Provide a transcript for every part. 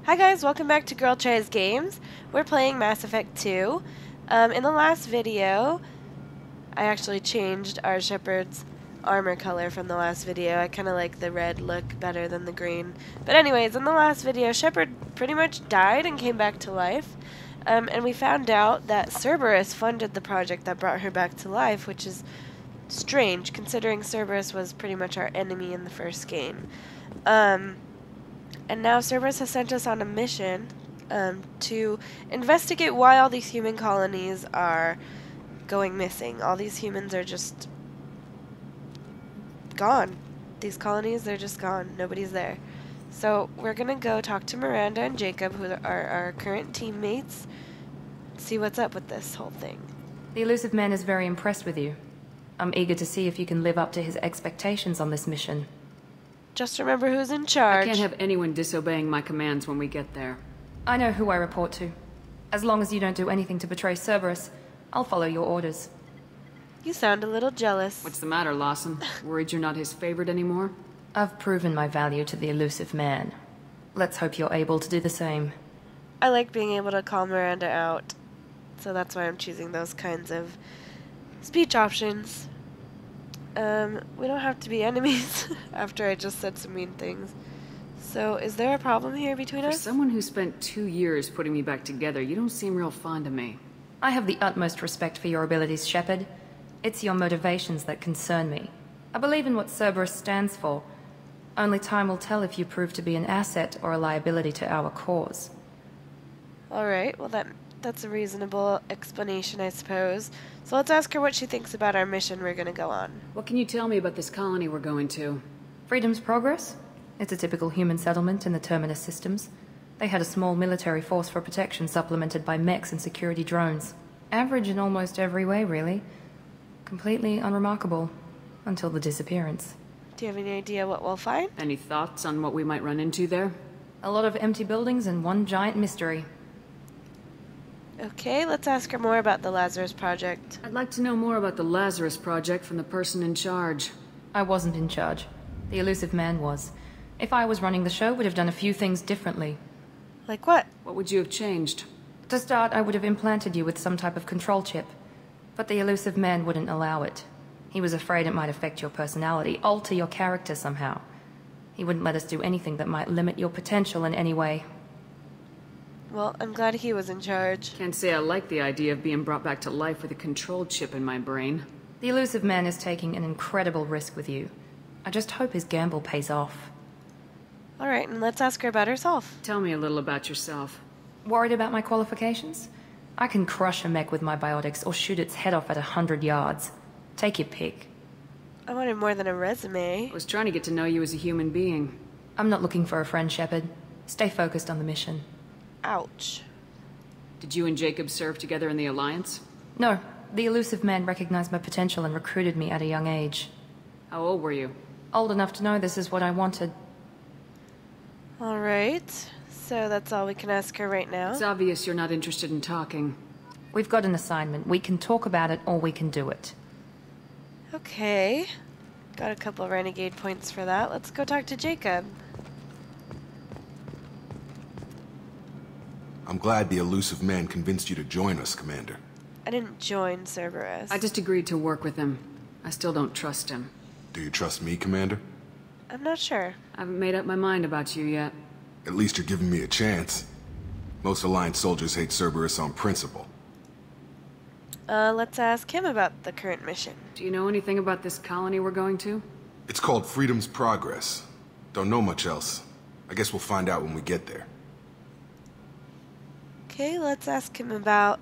Hi guys, welcome back to girltriesgames. We're playing Mass Effect 2. In the last video, I actually changed our Shepard's armor color from the last video. I kind of like the red look better than the green. But anyways, in the last video, Shepard pretty much died and came back to life. And we found out that Cerberus funded the project that brought her back to life, which is strange, considering Cerberus was pretty much our enemy in the first game. And now Cerberus has sent us on a mission to investigate why all these human colonies are going missing. All these humans are just gone. These colonies, they're just gone. Nobody's there. So we're going to go talk to Miranda and Jacob, who are our current teammates, see what's up with this whole thing. The elusive man is very impressed with you. I'm eager to see if you can live up to his expectations on this mission. Just remember who's in charge. I can't have anyone disobeying my commands when we get there. I know who I report to. As long as you don't do anything to betray Cerberus, I'll follow your orders. You sound a little jealous. What's the matter, Lawson? Worried you're not his favorite anymore? I've proven my value to the elusive man. Let's hope you're able to do the same. I like being able to call Miranda out, so that's why I'm choosing those kinds of speech options. We don't have to be enemies after I just said some mean things. So, is there a problem here between us? For someone who spent 2 years putting me back together, you don't seem real fond of me. I have the utmost respect for your abilities, Shepard. It's your motivations that concern me. I believe in what Cerberus stands for. Only time will tell if you prove to be an asset or a liability to our cause. Alright, well that's a reasonable explanation, I suppose. So let's ask her what she thinks about our mission we're gonna go on. What can you tell me about this colony we're going to? Freedom's Progress? It's a typical human settlement in the Terminus systems. They had a small military force for protection supplemented by mechs and security drones. Average in almost every way, really. Completely unremarkable. Until the disappearance. Do you have any idea what we'll find? Any thoughts on what we might run into there? A lot of empty buildings and one giant mystery. Okay, let's ask her more about the Lazarus Project. I'd like to know more about the Lazarus Project from the person in charge. I wasn't in charge. The elusive man was. If I was running the show, would have done a few things differently. Like what? What would you have changed? To start, I would have implanted you with some type of control chip. But the elusive man wouldn't allow it. He was afraid it might affect your personality, alter your character somehow. He wouldn't let us do anything that might limit your potential in any way. Well, I'm glad he was in charge. Can't say I like the idea of being brought back to life with a control chip in my brain. The elusive man is taking an incredible risk with you. I just hope his gamble pays off. Alright, and let's ask her about herself. Tell me a little about yourself. Worried about my qualifications? I can crush a mech with my biotics or shoot its head off at 100 yards. Take your pick. I wanted more than a resume. I was trying to get to know you as a human being. I'm not looking for a friend, Shepard. Stay focused on the mission. Ouch. Did you and Jacob serve together in the Alliance? No, the elusive man recognized my potential and recruited me at a young age. How old were you? Old enough to know this is what I wanted. Alright, so that's all we can ask her right now. It's obvious you're not interested in talking. We've got an assignment. We can talk about it or we can do it. Okay. Got a couple renegade points for that. Let's go talk to Jacob. I'm glad the elusive man convinced you to join us, Commander. I didn't join Cerberus. I just agreed to work with him. I still don't trust him. Do you trust me, Commander? I'm not sure. I haven't made up my mind about you yet. At least you're giving me a chance. Most Alliance soldiers hate Cerberus on principle. Let's ask him about the current mission. Do you know anything about this colony we're going to? It's called Freedom's Progress. Don't know much else. I guess we'll find out when we get there. Okay, let's ask him about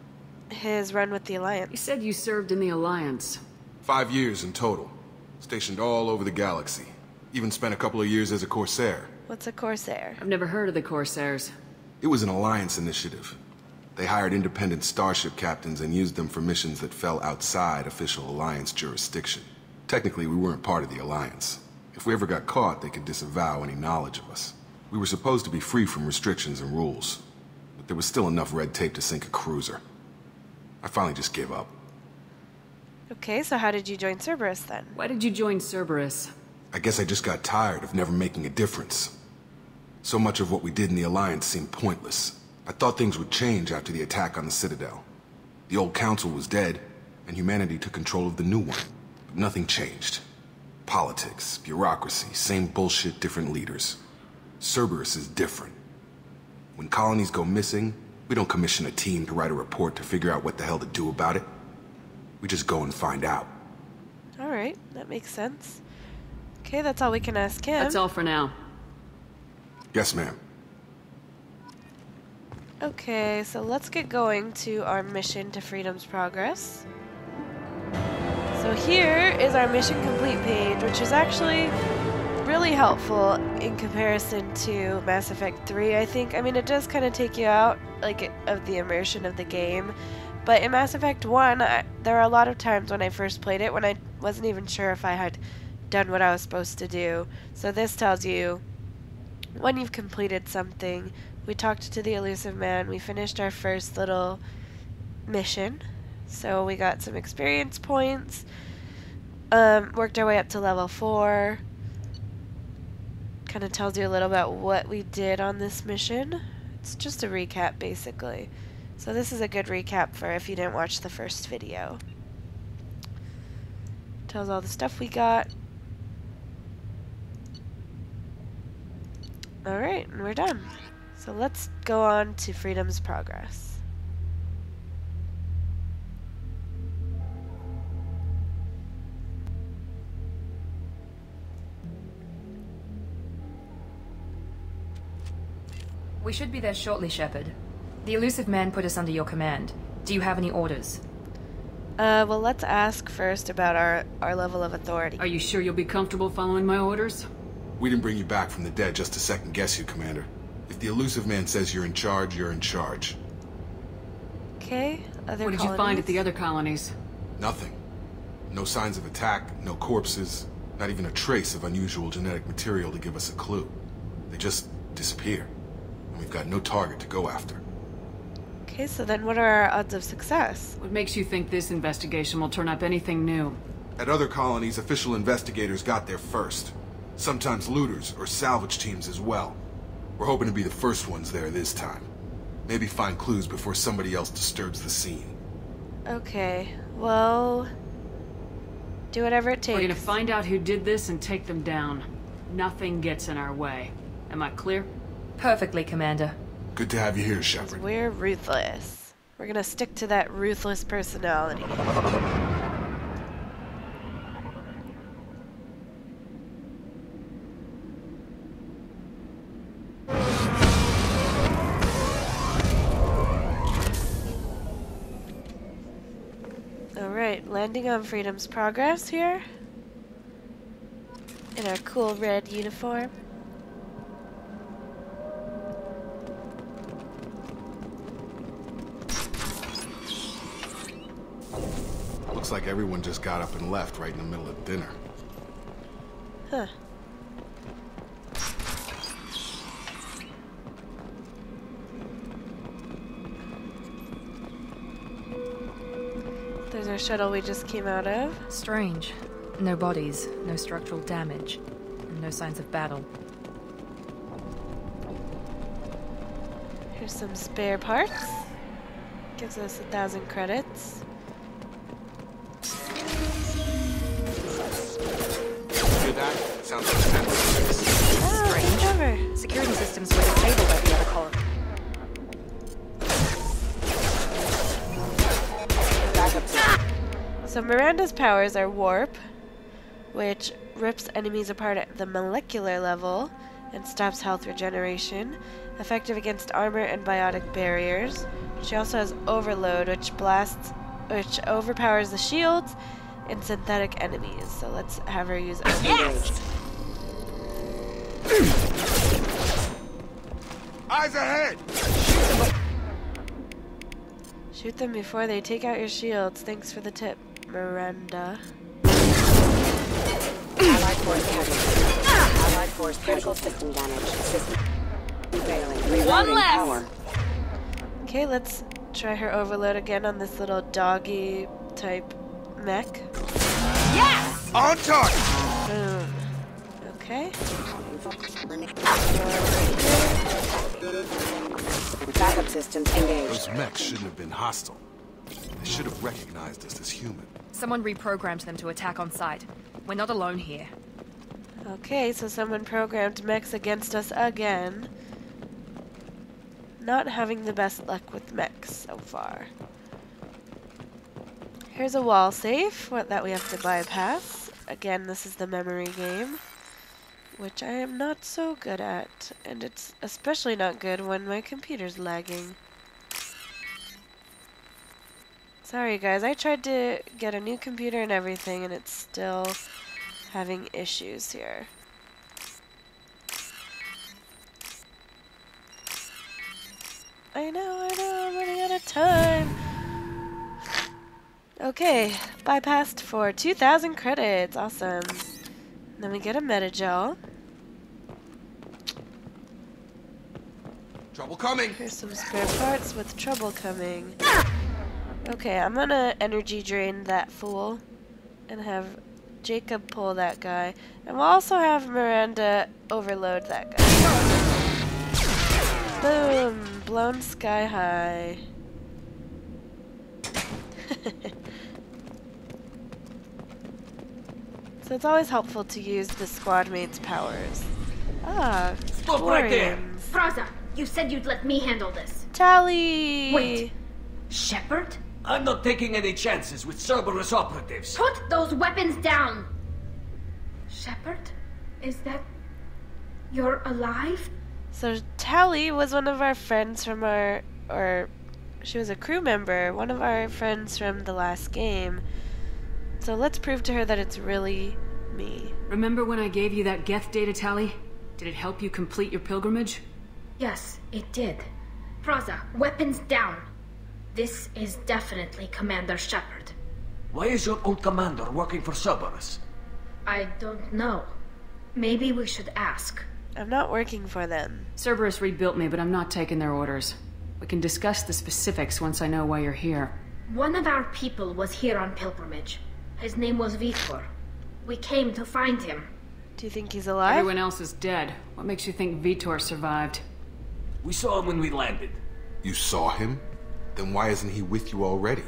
his run with the Alliance. You said you served in the Alliance. 5 years in total. Stationed all over the galaxy. Even spent a couple of years as a Corsair. What's a Corsair? I've never heard of the Corsairs. It was an Alliance initiative. They hired independent starship captains and used them for missions that fell outside official Alliance jurisdiction. Technically, we weren't part of the Alliance. If we ever got caught, they could disavow any knowledge of us. We were supposed to be free from restrictions and rules, but there was still enough red tape to sink a cruiser. I finally just gave up. Okay, so how did you join Cerberus then? Why did you join Cerberus? I guess I just got tired of never making a difference. So much of what we did in the Alliance seemed pointless. I thought things would change after the attack on the Citadel. The old council was dead, and humanity took control of the new one. But nothing changed. Politics, bureaucracy, same bullshit, different leaders. Cerberus is different. When colonies go missing, we don't commission a team to write a report to figure out what the hell to do about it. We just go and find out. Alright, that makes sense. Okay, that's all we can ask him. That's all for now. Yes, ma'am. Okay, so let's get going to our mission to Freedom's Progress. So here is our mission complete page, which is actually really helpful in comparison to Mass Effect 3, I think. I mean, it does kind of take you out of the immersion of the game. But in Mass Effect 1, there were a lot of times when I first played it when I wasn't even sure if I had done what I was supposed to do. So this tells you when you've completed something. We talked to the elusive man. We finished our first little mission. So we got some experience points. Worked our way up to level 4. Kind of tells you a little about what we did on this mission. It's just a recap, basically. So this is a good recap for if you didn't watch the first video. Tells all the stuff we got. Alright, and we're done. So let's go on to Freedom's Progress. We should be there shortly, Shepard. The elusive man put us under your command. Do you have any orders? Well, let's ask first about our level of authority. Are you sure you'll be comfortable following my orders? We didn't bring you back from the dead just to second guess you, Commander. If the elusive man says you're in charge, you're in charge. Okay, other What did you find at the other colonies? Nothing. No signs of attack, no corpses, not even a trace of unusual genetic material to give us a clue. They just disappear. And we've got no target to go after. Okay, so then what are our odds of success? What makes you think this investigation will turn up anything new? At other colonies, official investigators got there first. Sometimes looters or salvage teams as well. We're hoping to be the first ones there this time. Maybe find clues before somebody else disturbs the scene. Okay, well, do whatever it takes. We're gonna find out who did this and take them down. Nothing gets in our way. Am I clear? Perfectly, Commander. Good to have you here, Shepard. We're ruthless. We're gonna stick to that ruthless personality. Alright, landing on Freedom's Progress here. In our cool red uniform. Looks like everyone just got up and left right in the middle of dinner. Huh. There's our shuttle we just came out of. Strange. No bodies, no structural damage, and no signs of battle. Here's some spare parts. Gives us 1,000 credits. Hear that? Sounds like fence. Oh, clever. Security systems were disabled at the other colony. So Miranda's powers are warp, which rips enemies apart at the molecular level and stops health regeneration. Effective against armor and biotic barriers. She also has overload, which overpowers the shields and synthetic enemies. So let's have her use overload. Yes! Eyes ahead! Shoot them before they take out your shields. Thanks for the tip, Miranda. Allied force casualty. Allied force critical system damage. System failing. One less! Power. Okay, let's try her overload again on this little doggy type mech. Yes! On target! Boom. Okay. Backup systems engaged. Those mechs shouldn't have been hostile. They should have recognized us as human. Someone reprogrammed them to attack on sight. We're not alone here. Okay, so someone programmed mechs against us again. Not having the best luck with mechs so far. Here's a wall safe that we have to bypass. Again, this is the memory game, which I am not so good at, and it's especially not good when my computer's lagging. Sorry guys, I tried to get a new computer and everything, and it's still having issues here. I know, I'm running out of time. Okay, bypassed for 2,000 credits, awesome. Then we get a meta-gel. Trouble coming! Here's some spare parts with trouble coming. Okay, I'm gonna energy drain that fool and have Jacob pull that guy. And we'll also have Miranda overload that guy. Boom! Blown sky high. So it's always helpful to use the squad mate's powers. Ah, Stop right there! Glorians. Fraza, you said you'd let me handle this. Tali! Wait. Shepard? I'm not taking any chances with Cerberus operatives. Put those weapons down! Shepard? Is that... You're alive? So Tali was one of our friends from she was a crew member, one of our friends from the last game. So let's prove to her that it's really me. Remember when I gave you that Geth data, Tali? Did it help you complete your pilgrimage? Yes, it did. Fraza, weapons down. This is definitely Commander Shepard. Why is your old commander working for Cerberus? I don't know. Maybe we should ask. I'm not working for them. Cerberus rebuilt me, but I'm not taking their orders. We can discuss the specifics once I know why you're here. One of our people was here on pilgrimage. His name was Vitor. We came to find him. Do you think he's alive? Everyone else is dead. What makes you think Vitor survived? We saw him when we landed. You saw him? Then why isn't he with you already?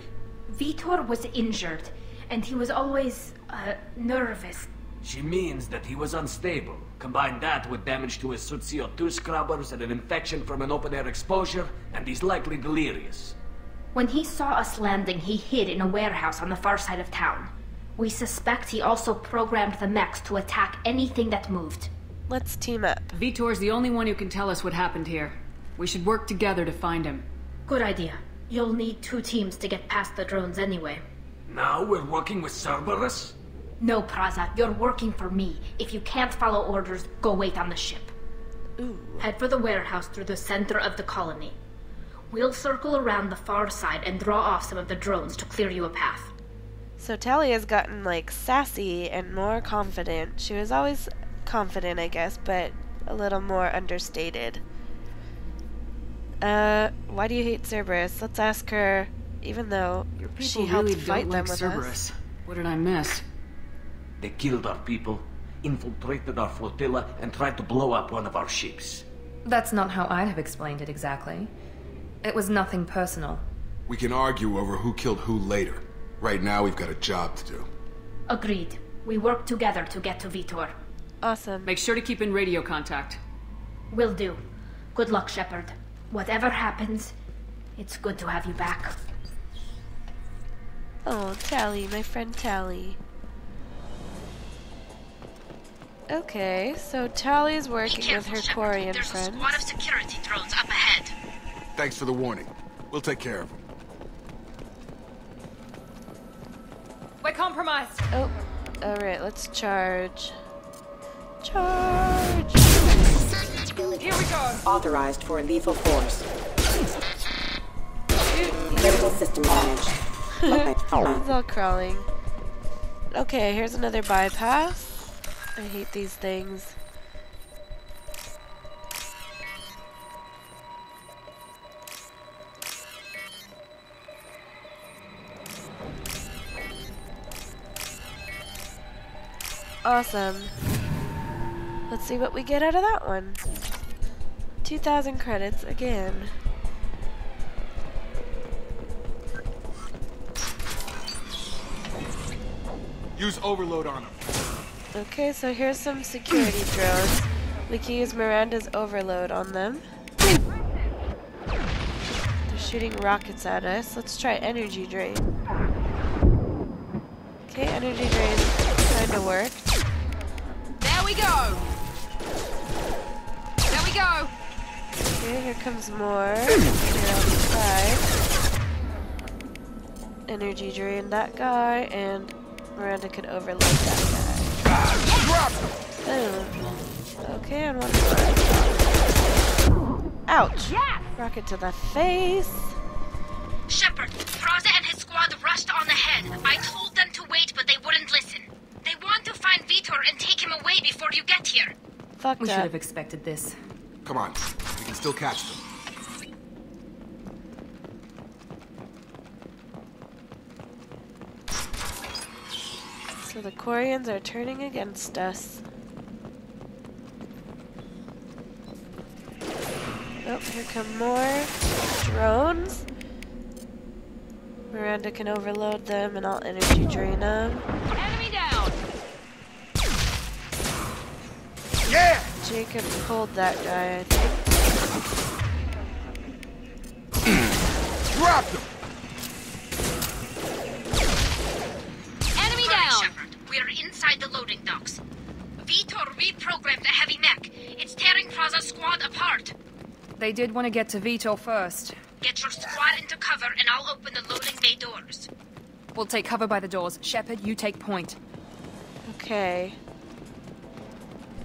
Vitor was injured, and he was always, nervous. She means that he was unstable. Combine that with damage to his suit CO2 scrubbers and an infection from an open-air exposure, and he's likely delirious. When he saw us landing, he hid in a warehouse on the far side of town. We suspect he also programmed the mechs to attack anything that moved. Let's team up. Vitor's the only one who can tell us what happened here. We should work together to find him. Good idea. You'll need 2 teams to get past the drones anyway. Now we're working with Cerberus? No, Praza, you're working for me. If you can't follow orders, go wait on the ship. Ooh. Head for the warehouse through the center of the colony. We'll circle around the far side and draw off some of the drones to clear you a path. So Tali has gotten, like, sassy and more confident. She was always confident, I guess, but a little more understated. Why do you hate Cerberus? Let's ask her, even though Your people she helped really fight don't them like with Cerberus. us. What did I miss? They killed our people, infiltrated our flotilla, and tried to blow up one of our ships. That's not how I'd have explained it exactly. It was nothing personal. We can argue over who killed who later. Right now, we've got a job to do. Agreed. We work together to get to Vitor. Awesome. Make sure to keep in radio contact. Will do. Good luck, Shepard. Whatever happens, it's good to have you back. Oh, Tali, my friend Tali. Okay, so Tali's working with her Quarian There's friends. a squad of security drones up ahead. Thanks for the warning. We'll take care of him. We're compromised! Oh, alright, let's charge. Charge! Here we go! Authorized for lethal force. Critical system damage. It's all crawling. Okay, here's another bypass. I hate these things. Awesome. Let's see what we get out of that one. 2,000 credits again. Use overload on them. Okay, so here's some security drones. We can use Miranda's overload on them. They're shooting rockets at us. Let's try energy drain. Okay, energy drain kinda worked. There we go! There we go! Okay, here comes more. Here on the side. Energy drain that guy, and Miranda could overload that guy. Boom. Okay, on one side. Ouch! Rocket to the face. Shepard, Praza and his squad rushed on ahead. I told them to wait, but they wouldn't listen. They want to find Vitor and take him away before you get here. Fucked We up. should have expected this. Come on, we can still catch them. So the Quarians are turning against us. Oh, here come more drones. Miranda can overload them and I'll energy drain them. Enemy down! Yeah! Jacob pulled that guy, I think. Drop them! Enemy Hurry, down! Shepard. We're inside the loading docks. Vitor reprogrammed the heavy mech. It's tearing Praza's squad apart. They did want to get to Vitor first. Get your squad into cover and I'll open the loading bay doors. We'll take cover by the doors. Shepard, you take point. Okay.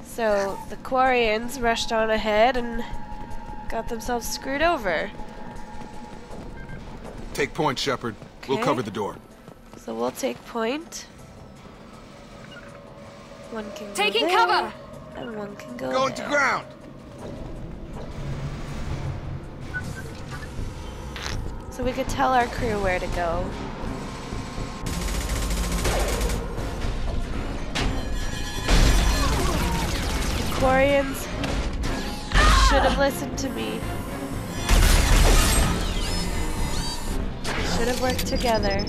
So the Quarians rushed on ahead and got themselves screwed over. Take point, Shepard. We'll Okay. cover the door. So we'll take point. One can go Taking there, cover! and one can go Going to there. ground! So we could tell our crew where to go. The Quarians should have listened to me. We should have worked together.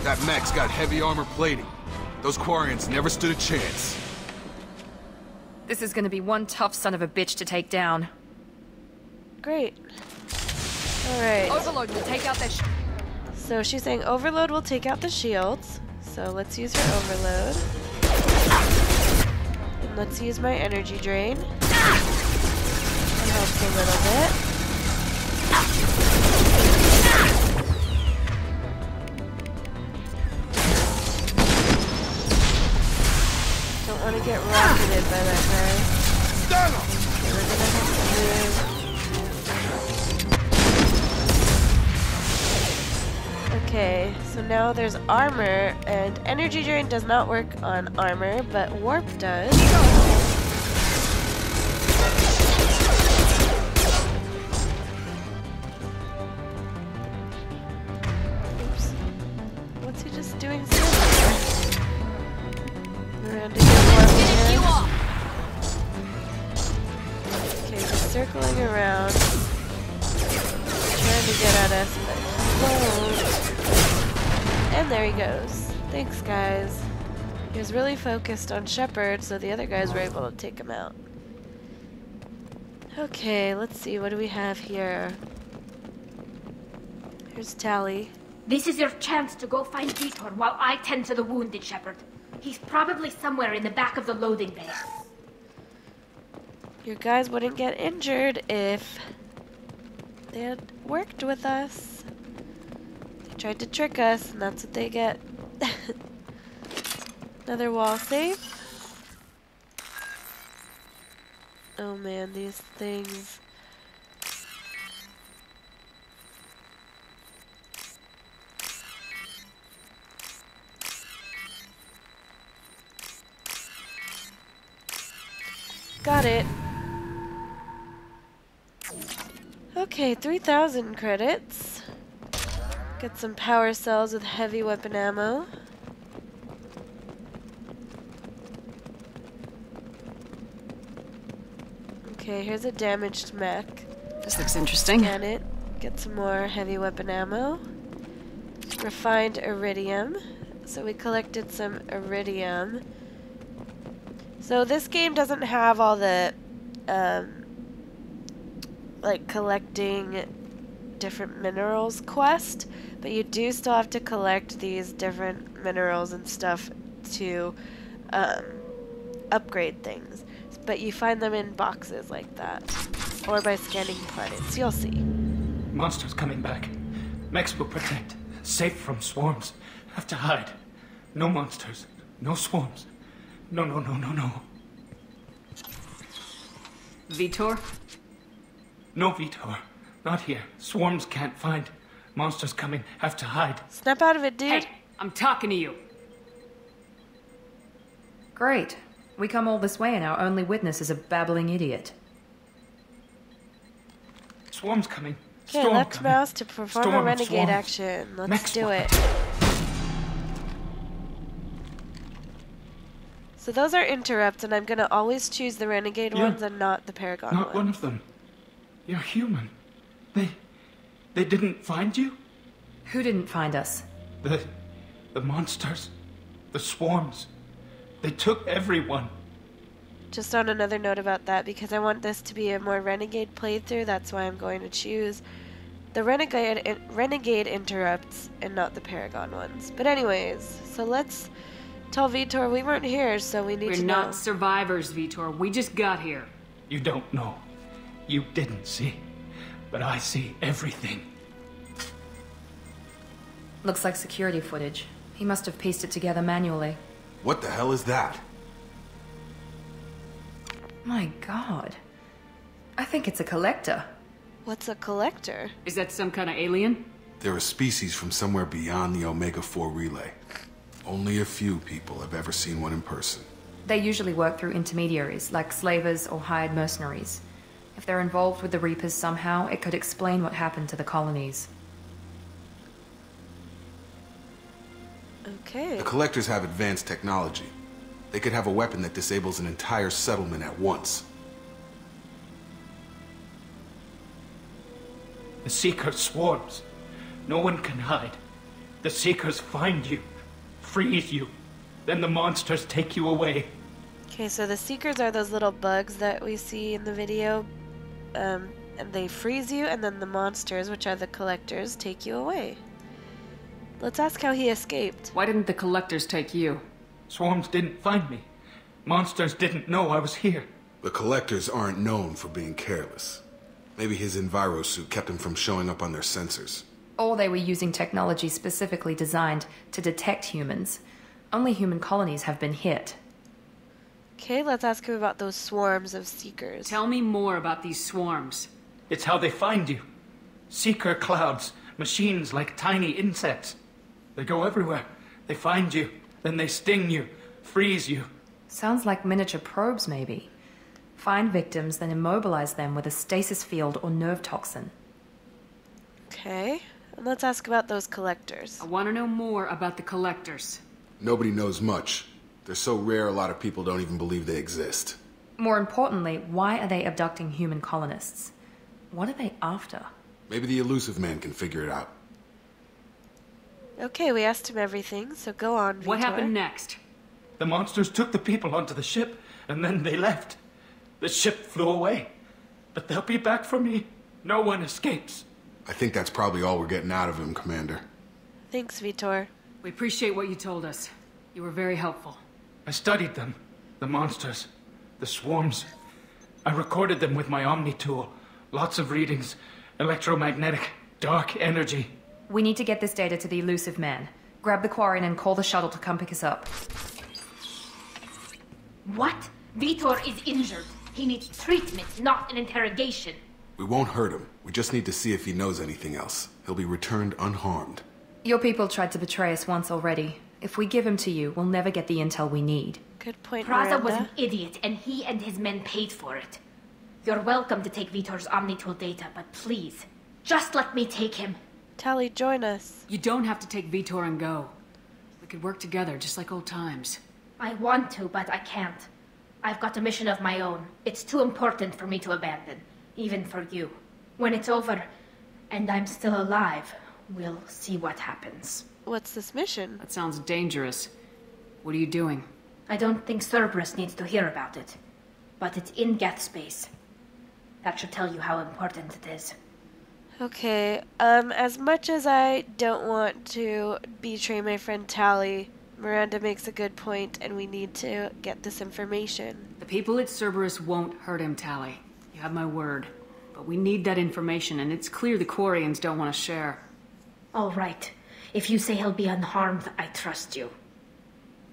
That mech's got heavy armor plating. Those Quarians never stood a chance. This is gonna be one tough son of a bitch to take down. Great. Alright. Overload will take out their So she's saying overload will take out the shields. So let's use her overload. And let's use my energy drain. That helps a little bit. Don't want to get rocketed by that guy. Stun 'em! Okay, we're gonna have to move. Okay, so now there's armor, and energy drain does not work on armor, but warp does. Oops. What's he just doing? Miranda, get warp again. Okay, he's circling around, trying to get at us, but he won't. And there he goes. Thanks, guys. He was really focused on Shepard, so the other guys were able to take him out. Okay, let's see. What do we have here? Here's Tali. This is your chance to go find Vitor while I tend to the wounded, Shepard. He's probably somewhere in the back of the loading bay. Your guys wouldn't get injured if they had worked with us. They tried to trick us, and that's what they get. Another wall safe. Oh man, these things. Got it. Okay, 3,000 credits. Get some power cells with heavy weapon ammo. Okay, here's a damaged mech. This looks interesting. Scan it. Get some more heavy weapon ammo. Refined iridium. So we collected some iridium. So this game doesn't have all the, like, collecting different minerals quest, but you do still have to collect these different minerals and stuff to upgrade things. But you find them in boxes like that, or by scanning planets. You'll see. Monsters coming back. Mechs will protect. Safe from swarms. Have to hide. No monsters. No swarms. No. Vitor? No Vitor. Not here. Swarms can't find. Monsters coming. Have to hide. Snap out of it, dude. Hey, I'm talking to you. Great. We come all this way and our only witness is a babbling idiot. Swarms coming. Okay, Storm left coming. mouse to perform Storm a of renegade swarms. action. Let's Next do one. it. So those are interrupts, and I'm gonna always choose the renegade Yeah. ones and not the paragon Not one ones. of them. You're human. They didn't find you? Who didn't find us? The monsters. The swarms. They took everyone. Just on another note about that, because I want this to be a more renegade playthrough, that's why I'm going to choose the renegade interrupts and not the paragon ones. But anyways, so let's tell Vitor we weren't here, so we need We're to not know. survivors, Vitor. We just got here. You don't know. You didn't see. But I see everything. Looks like security footage. He must have pieced it together manually. What the hell is that? My god. I think it's a collector. What's a collector? Is that some kind of alien? They're a species from somewhere beyond the Omega-4 relay. Only a few people have ever seen one in person. They usually work through intermediaries, like slavers or hired mercenaries. If they're involved with the Reapers somehow, it could explain what happened to the colonies. Okay. The Collectors have advanced technology. They could have a weapon that disables an entire settlement at once. The Seeker swarms. No one can hide. The Seekers find you, freeze you. Then the monsters take you away. Okay, so the Seekers are those little bugs that we see in the video. And they freeze you, and then the monsters, which are the collectors, take you away. Let's ask how he escaped. Why didn't the collectors take you? Swarms didn't find me. Monsters didn't know I was here. The Collectors aren't known for being careless. Maybe his enviro suit kept him from showing up on their sensors. Or they were using technology specifically designed to detect humans. Only human colonies have been hit. Okay, let's ask him about those swarms of Seekers. Tell me more about these swarms. It's how they find you. Seeker clouds, machines like tiny insects. They go everywhere. They find you, then they sting you, freeze you. Sounds like miniature probes, maybe. Find victims, then immobilize them with a stasis field or nerve toxin. Okay, and let's ask about those collectors. I want to know more about the collectors. Nobody knows much. They're so rare a lot of people don't even believe they exist. More importantly, why are they abducting human colonists? What are they after? Maybe the elusive man can figure it out. Okay, we asked him everything, so go on, Vitor. What happened next? The monsters took the people onto the ship, and then they left. The ship flew away. But they'll be back for me. No one escapes. I think that's probably all we're getting out of him, Commander. Thanks, Vitor. We appreciate what you told us. You were very helpful. I studied them. The monsters. The swarms. I recorded them with my Omni tool. Lots of readings. Electromagnetic. Dark energy. We need to get this data to the elusive man. Grab the Quarren and call the shuttle to come pick us up. What? Vitor is injured. He needs treatment, not an interrogation. We won't hurt him. We just need to see if he knows anything else. He'll be returned unharmed. Your people tried to betray us once already. If we give him to you, we'll never get the intel we need. Good point, Praza was an Miranda. idiot, and he and his men paid for it. You're welcome to take Vitor's Omnitool data, but please, just let me take him. Tali, join us. You don't have to take Vitor and go. We could work together, just like old times. I want to, but I can't. I've got a mission of my own. It's too important for me to abandon, even for you. When it's over, and I'm still alive, we'll see what happens. What's this mission? That sounds dangerous. What are you doing? I don't think Cerberus needs to hear about it, but it's in Geth space. That should tell you how important it is. Okay, as much as I don't want to betray my friend Tali, Miranda makes a good point, and we need to get this information. The people at Cerberus won't hurt him, Tali. You have my word. But we need that information, and it's clear the Quarians don't want to share. All right. If you say he'll be unharmed, I trust you.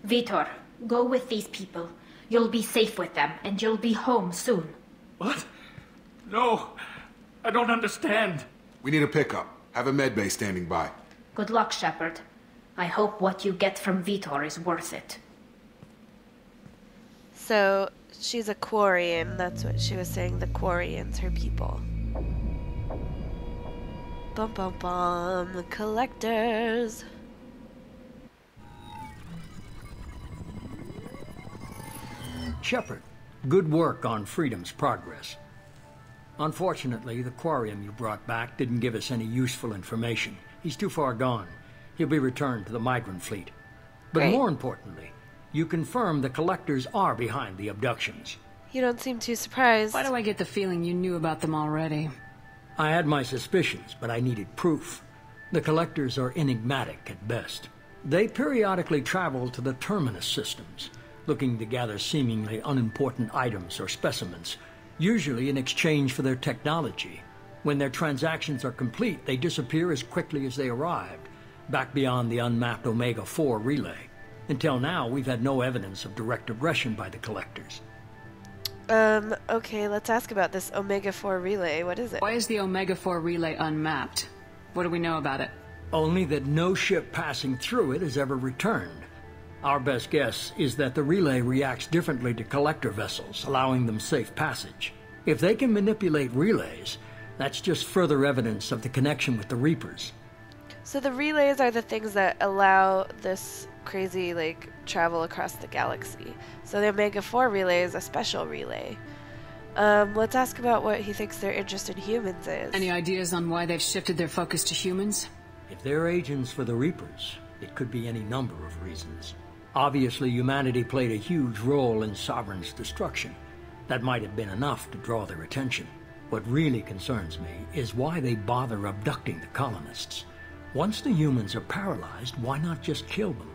Vitor, go with these people. You'll be safe with them, and you'll be home soon. What? No, I don't understand. We need a pickup. Have a medbay standing by. Good luck, Shepard. I hope what you get from Vitor is worth it. So, she's a Quarian. That's what she was saying. The Quarians, her people. Bum bum bum. The collectors. Shepard, good work on Freedom's progress. Unfortunately, the Quarian you brought back didn't give us any useful information. He's too far gone. He'll be returned to the migrant fleet. But Great. More importantly, you confirm the collectors are behind the abductions. You don't seem too surprised. Why do I get the feeling you knew about them already? I had my suspicions, but I needed proof. The collectors are enigmatic at best. They periodically travel to the terminus systems, looking to gather seemingly unimportant items or specimens, usually in exchange for their technology. When their transactions are complete, they disappear as quickly as they arrived, back beyond the unmapped Omega-4 relay. Until now, we've had no evidence of direct aggression by the collectors. Okay, let's ask about this Omega-4 relay. What is it? Why is the Omega-4 relay unmapped? What do we know about it? Only that no ship passing through it has ever returned. Our best guess is that the relay reacts differently to collector vessels, allowing them safe passage. If they can manipulate relays, that's just further evidence of the connection with the Reapers. So the relays are the things that allow this crazy, like, travel across the galaxy. So the Omega-4 relay is a special relay. Let's ask about what he thinks their interest in humans is. Any ideas on why they've shifted their focus to humans? If they're agents for the Reapers, it could be any number of reasons. Obviously, humanity played a huge role in Sovereign's destruction. That might have been enough to draw their attention. What really concerns me is why they bother abducting the colonists. Once the humans are paralyzed, why not just kill them?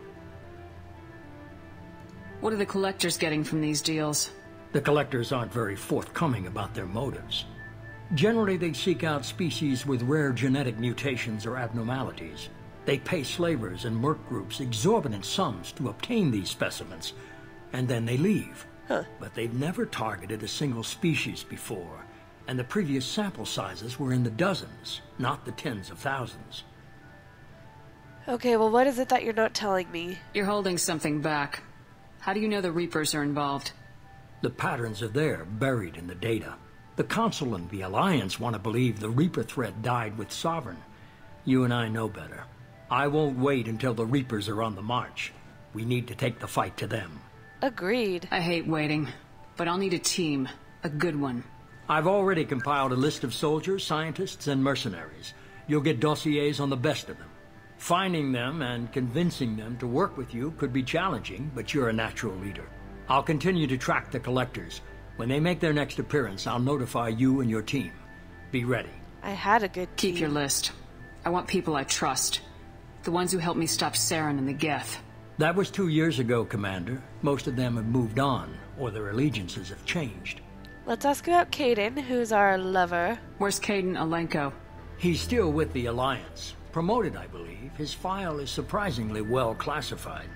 What are the collectors getting from these deals? The collectors aren't very forthcoming about their motives. Generally, they seek out species with rare genetic mutations or abnormalities. They pay slavers and merc groups exorbitant sums to obtain these specimens, and then they leave. But they've never targeted a single species before, and the previous sample sizes were in the dozens, not the tens of thousands. Okay, well, what is it that you're not telling me? You're holding something back. How do you know the Reapers are involved? The patterns are there, buried in the data. The Council and the Alliance want to believe the Reaper threat died with Sovereign. You and I know better. I won't wait until the Reapers are on the march. We need to take the fight to them. Agreed. I hate waiting, but I'll need a team. A good one. I've already compiled a list of soldiers, scientists, and mercenaries. You'll get dossiers on the best of them. Finding them and convincing them to work with you could be challenging, but you're a natural leader. I'll continue to track the collectors. When they make their next appearance, I'll notify you and your team. Be ready. I had a good team. Keep your list. I want people I trust. The ones who helped me stop Saren and the Geth. That was 2 years ago, Commander. Most of them have moved on, or their allegiances have changed. Let's ask about Caden, who's our lover. Where's Caden Alenko? He's still with the Alliance. Promoted, I believe. His file is surprisingly well classified.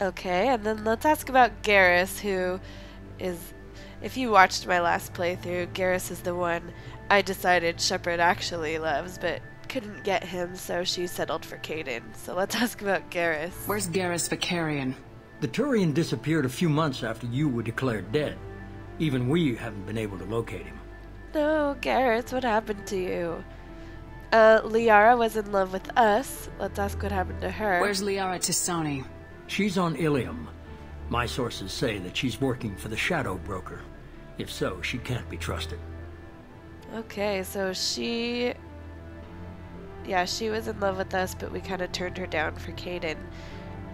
Okay, and then let's ask about Garrus, who is... If you watched my last playthrough, Garrus is the one I decided Shepard actually loves, but couldn't get him, so she settled for Caden. So let's ask about Garrus. Where's Garrus Vicarian? The Turian disappeared a few months after you were declared dead. Even we haven't been able to locate him. No, Garrus, what happened to you? Liara was in love with us. Let's ask what happened to her. Where's Liara Tisoni? She's on Ilium. My sources say that she's working for the Shadow Broker. If so, she can't be trusted. Okay, so she... Yeah, she was in love with us, but we kind of turned her down for Kaden.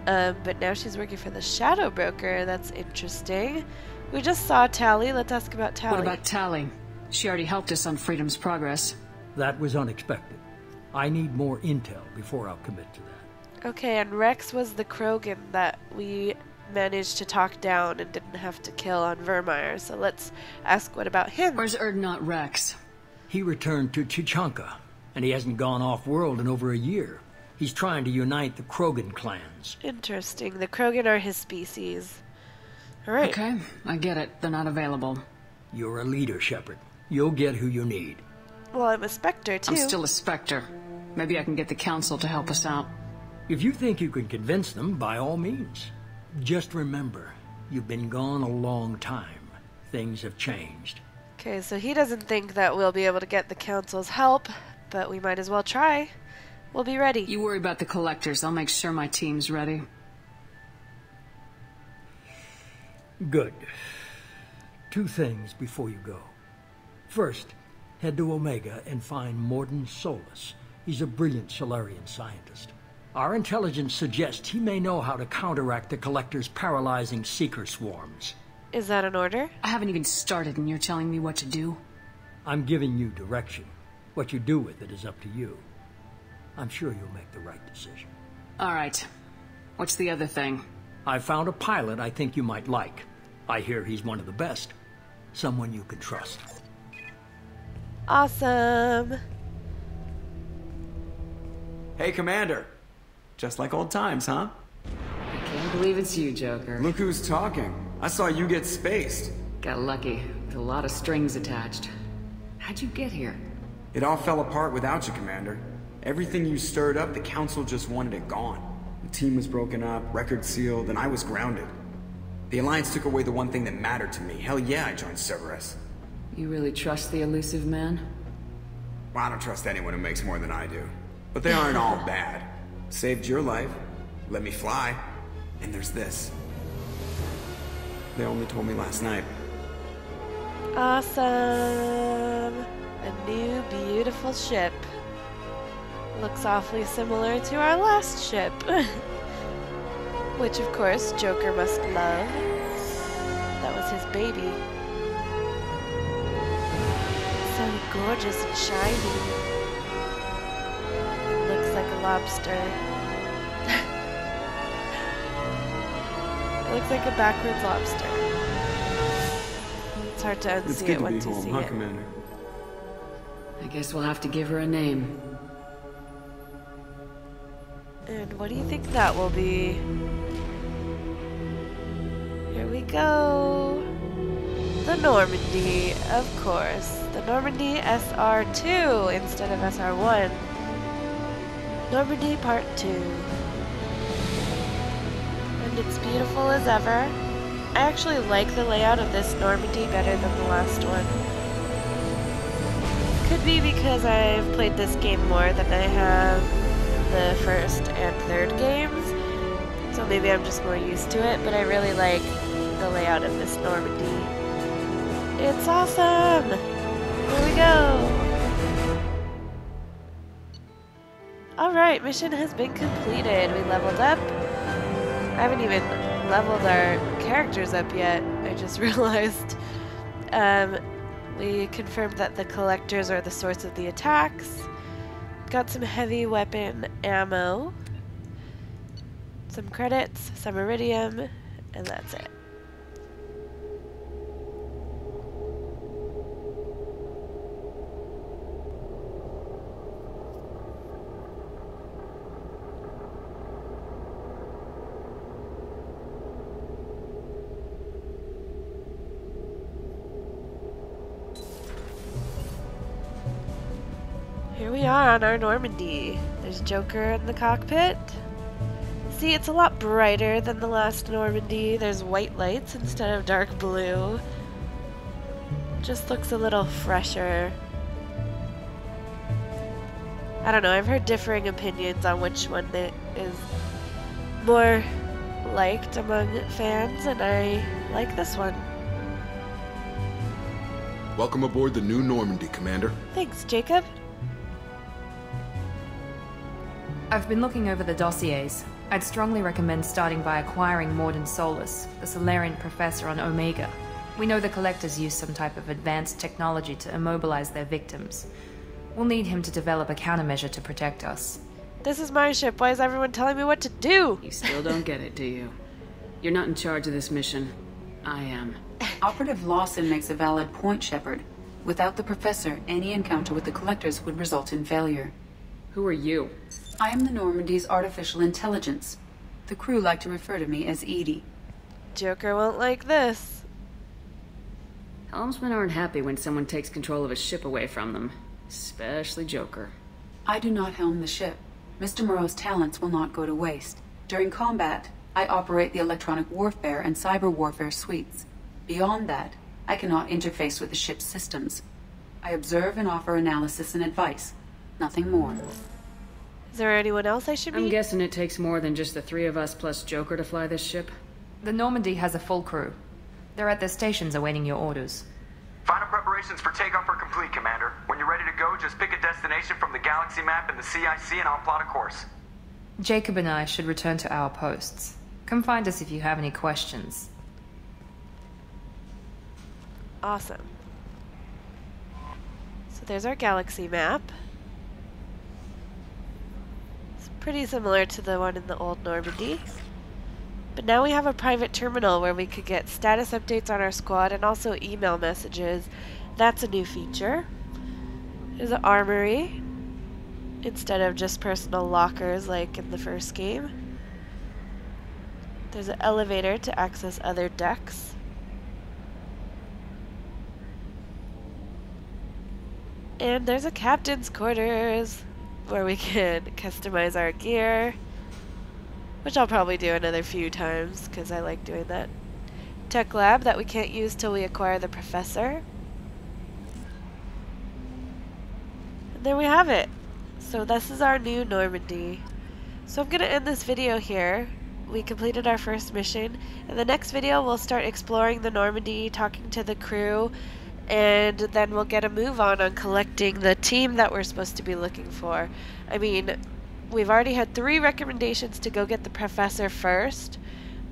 But now she's working for the Shadow Broker. That's interesting. We just saw Tali. Let's ask about Tali. What about Tali? She already helped us on Freedom's Progress. That was unexpected. I need more intel before I'll commit to that. Okay, and Rex was the Krogan that we managed to talk down and didn't have to kill on Vermeer. So let's ask what about him. Where's Erdnot Rex? He returned to Chichanka, and he hasn't gone off-world in over a year. He's trying to unite the Krogan clans. Interesting. The Krogan are his species. Alright. Okay, I get it. They're not available. You're a leader, Shepard. You'll get who you need. Well, I'm a Spectre, too. I'm still a Spectre. Maybe I can get the Council to help us out. If you think you can convince them, by all means. Just remember, you've been gone a long time. Things have changed. Okay, so he doesn't think that we'll be able to get the Council's help, but we might as well try. We'll be ready. You worry about the Collectors. I'll make sure my team's ready. Good. 2 things before you go. First, head to Omega and find Morden Solus. He's a brilliant Solarian scientist. Our intelligence suggests he may know how to counteract the Collector's paralyzing Seeker swarms. Is that an order? I haven't even started and you're telling me what to do? I'm giving you direction. What you do with it is up to you. I'm sure you'll make the right decision. All right. What's the other thing? I found a pilot I think you might like. I hear he's one of the best. Someone you can trust. Awesome. Hey, Commander. Just like old times, huh? I can't believe it's you, Joker. Look who's talking. I saw you get spaced. Got lucky, with a lot of strings attached. How'd you get here? It all fell apart without you, Commander. Everything you stirred up, the Council just wanted it gone. The team was broken up, record sealed, and I was grounded. The Alliance took away the one thing that mattered to me. Hell yeah, I joined Cerberus. You really trust the elusive man? Well, I don't trust anyone who makes more than I do. But they aren't all bad. Saved your life, let me fly, and there's this. They only told me last night. Awesome. A new beautiful ship. Looks awfully similar to our last ship. Which, of course, Joker must love. That was his baby. So gorgeous and shiny. Looks like a lobster. It looks like a backwards lobster. It's hard to unsee it once you see it. Commander? I guess we'll have to give her a name. And what do you think that will be? Here we go. The Normandy, of course. The Normandy SR2 instead of SR1. Normandy Part 2. And it's beautiful as ever. I actually like the layout of this Normandy better than the last one. Could be because I've played this game more than I have the first and third games, so maybe I'm just more used to it, but I really like the layout of this Normandy. It's awesome! Here we go! Alright, mission has been completed. We leveled up. I haven't even leveled our characters up yet, I just realized. We confirmed that the collectors are the source of the attacks. Got some heavy weapon ammo, some credits, some iridium, and that's it. Here we are on our Normandy. There's Joker in the cockpit. See, it's a lot brighter than the last Normandy. There's white lights instead of dark blue. Just looks a little fresher. I don't know, I've heard differing opinions on which one that is more liked among fans, and I like this one. Welcome aboard the new Normandy, Commander. Thanks, Jacob. I've been looking over the dossiers. I'd strongly recommend starting by acquiring Morden Solus, the Solarian professor on Omega. We know the Collectors use some type of advanced technology to immobilize their victims. We'll need him to develop a countermeasure to protect us. This is my ship. Why is everyone telling me what to do? You still don't get it, do you? You're not in charge of this mission. I am. Operative Lawson makes a valid point, Shepard. Without the Professor, any encounter with the Collectors would result in failure. Who are you? I am the Normandy's artificial intelligence. The crew like to refer to me as Edie. Joker won't like this. Helmsmen aren't happy when someone takes control of a ship away from them. Especially Joker. I do not helm the ship. Mr. Moreau's talents will not go to waste. During combat, I operate the electronic warfare and cyber warfare suites. Beyond that, I cannot interface with the ship's systems. I observe and offer analysis and advice. Nothing more. Is there anyone else I should meet? I'm guessing it takes more than just the three of us plus Joker to fly this ship? The Normandy has a full crew. They're at their stations awaiting your orders. Final preparations for takeoff are complete, Commander. When you're ready to go, just pick a destination from the galaxy map and the CIC and I'll plot a course. Jacob and I should return to our posts. Come find us if you have any questions. Awesome. So there's our galaxy map. It's pretty similar to the one in the old Normandy. But now we have a private terminal where we could get status updates on our squad and also email messages. That's a new feature. There's an armory instead of just personal lockers like in the first game. There's an elevator to access other decks. And there's a captain's quarters where we can customize our gear, which I'll probably do another few times because I like doing that. Tech lab that we can't use till we acquire the professor. And there we have it. So this is our new Normandy. So I'm going to end this video here. We completed our first mission. In the next video we'll start exploring the Normandy, talking to the crew, and then we'll get a move on collecting the team that we're supposed to be looking for. I mean, we've already had 3 recommendations to go get the professor first,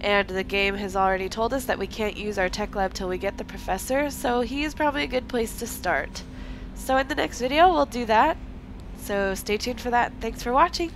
and the game has already told us that we can't use our tech lab till we get the professor, so he's probably a good place to start. So in the next video we'll do that, so stay tuned for that. Thanks for watching!